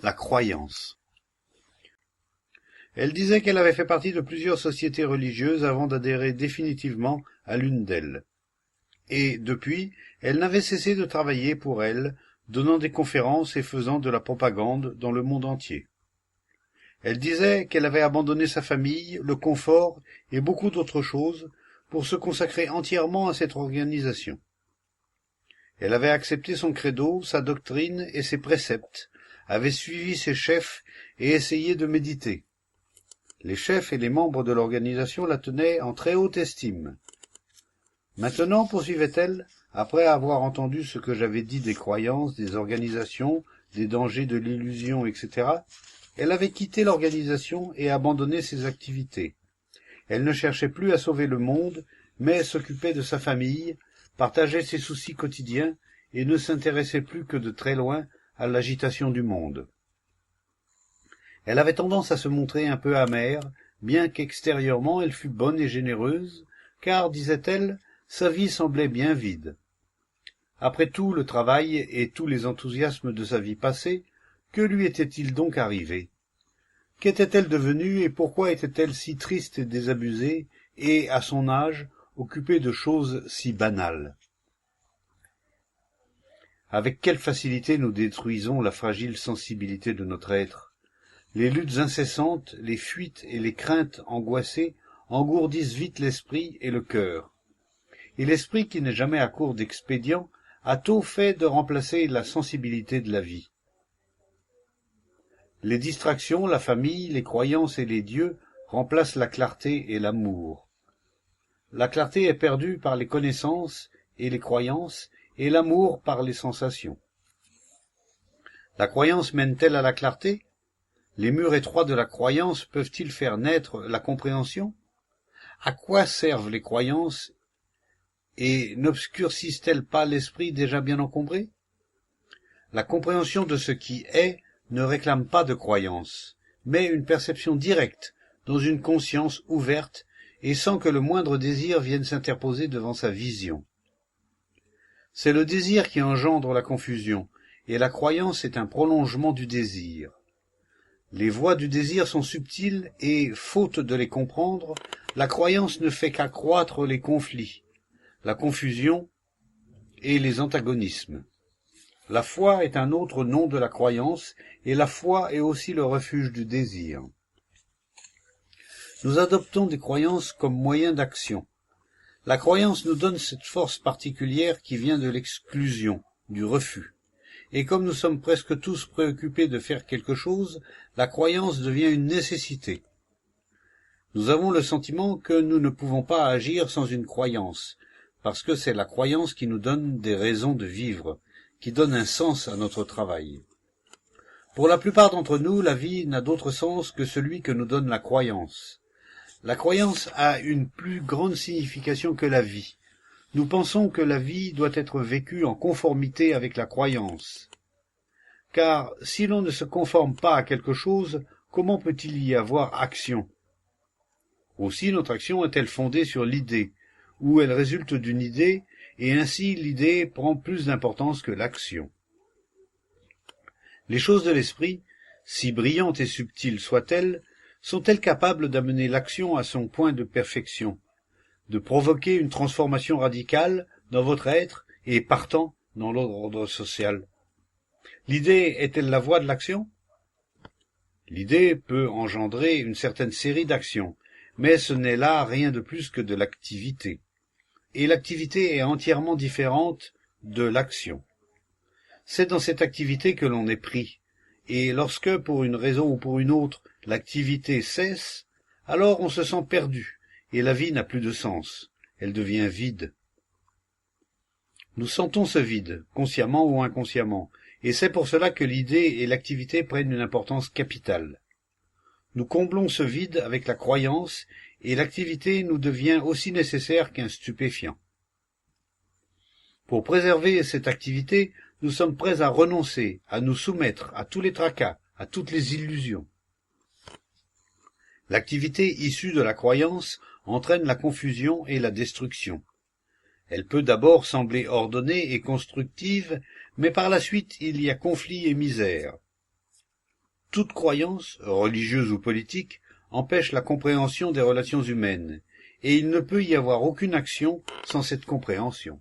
La croyance. Elle disait qu'elle avait fait partie de plusieurs sociétés religieuses avant d'adhérer définitivement à l'une d'elles. Et, depuis, elle n'avait cessé de travailler pour elle, donnant des conférences et faisant de la propagande dans le monde entier. Elle disait qu'elle avait abandonné sa famille, le confort et beaucoup d'autres choses pour se consacrer entièrement à cette organisation. Elle avait accepté son credo, sa doctrine et ses préceptes, avait suivi ses chefs et essayé de méditer. Les chefs et les membres de l'organisation la tenaient en très haute estime. Maintenant, poursuivait-elle, après avoir entendu ce que j'avais dit des croyances, des organisations, des dangers de l'illusion, etc., elle avait quitté l'organisation et abandonné ses activités. Elle ne cherchait plus à sauver le monde, mais s'occupait de sa famille, partageait ses soucis quotidiens et ne s'intéressait plus que de très loin à l'agitation du monde. Elle avait tendance à se montrer un peu amère, bien qu'extérieurement elle fût bonne et généreuse, car, disait-elle, sa vie semblait bien vide. Après tout le travail et tous les enthousiasmes de sa vie passée, que lui était-il donc arrivé? Qu'était-elle devenue et pourquoi était-elle si triste et désabusée et, à son âge, occupée de choses si banales? Avec quelle facilité nous détruisons la fragile sensibilité de notre être. Les luttes incessantes, les fuites et les craintes angoissées engourdissent vite l'esprit et le cœur. Et l'esprit, qui n'est jamais à court d'expédients, a tôt fait de remplacer la sensibilité de la vie. Les distractions, la famille, les croyances et les dieux remplacent la clarté et l'amour. La clarté est perdue par les connaissances et les croyances, et l'amour par les sensations. La croyance mène-t-elle à la clarté? Les murs étroits de la croyance peuvent-ils faire naître la compréhension? À quoi servent les croyances et n'obscurcissent-elles pas l'esprit déjà bien encombré? La compréhension de ce qui est ne réclame pas de croyance, mais une perception directe, dans une conscience ouverte et sans que le moindre désir vienne s'interposer devant sa vision. C'est le désir qui engendre la confusion, et la croyance est un prolongement du désir. Les voies du désir sont subtiles et, faute de les comprendre, la croyance ne fait qu'accroître les conflits, la confusion et les antagonismes. La foi est un autre nom de la croyance, et la foi est aussi le refuge du désir. Nous adoptons des croyances comme moyen d'action. La croyance nous donne cette force particulière qui vient de l'exclusion, du refus. Et comme nous sommes presque tous préoccupés de faire quelque chose, la croyance devient une nécessité. Nous avons le sentiment que nous ne pouvons pas agir sans une croyance, parce que c'est la croyance qui nous donne des raisons de vivre, qui donne un sens à notre travail. Pour la plupart d'entre nous, la vie n'a d'autre sens que celui que nous donne la croyance. La croyance a une plus grande signification que la vie. Nous pensons que la vie doit être vécue en conformité avec la croyance. Car si l'on ne se conforme pas à quelque chose, comment peut-il y avoir action? Aussi notre action est-elle fondée sur l'idée, ou elle résulte d'une idée, et ainsi l'idée prend plus d'importance que l'action. Les choses de l'esprit, si brillantes et subtiles soient-elles, sont-elles capables d'amener l'action à son point de perfection, de provoquer une transformation radicale dans votre être et, partant, dans l'ordre social? L'idée est-elle la voie de l'action? L'idée peut engendrer une certaine série d'actions, mais ce n'est là rien de plus que de l'activité. Et l'activité est entièrement différente de l'action. C'est dans cette activité que l'on est pris, et lorsque, pour une raison ou pour une autre, l'activité cesse, alors on se sent perdu, et la vie n'a plus de sens, elle devient vide. Nous sentons ce vide, consciemment ou inconsciemment, et c'est pour cela que l'idée et l'activité prennent une importance capitale. Nous comblons ce vide avec la croyance, et l'activité nous devient aussi nécessaire qu'un stupéfiant. Pour préserver cette activité, nous sommes prêts à renoncer, à nous soumettre à tous les tracas, à toutes les illusions. L'activité issue de la croyance entraîne la confusion et la destruction. Elle peut d'abord sembler ordonnée et constructive, mais par la suite il y a conflit et misère. Toute croyance, religieuse ou politique, empêche la compréhension des relations humaines, et il ne peut y avoir aucune action sans cette compréhension.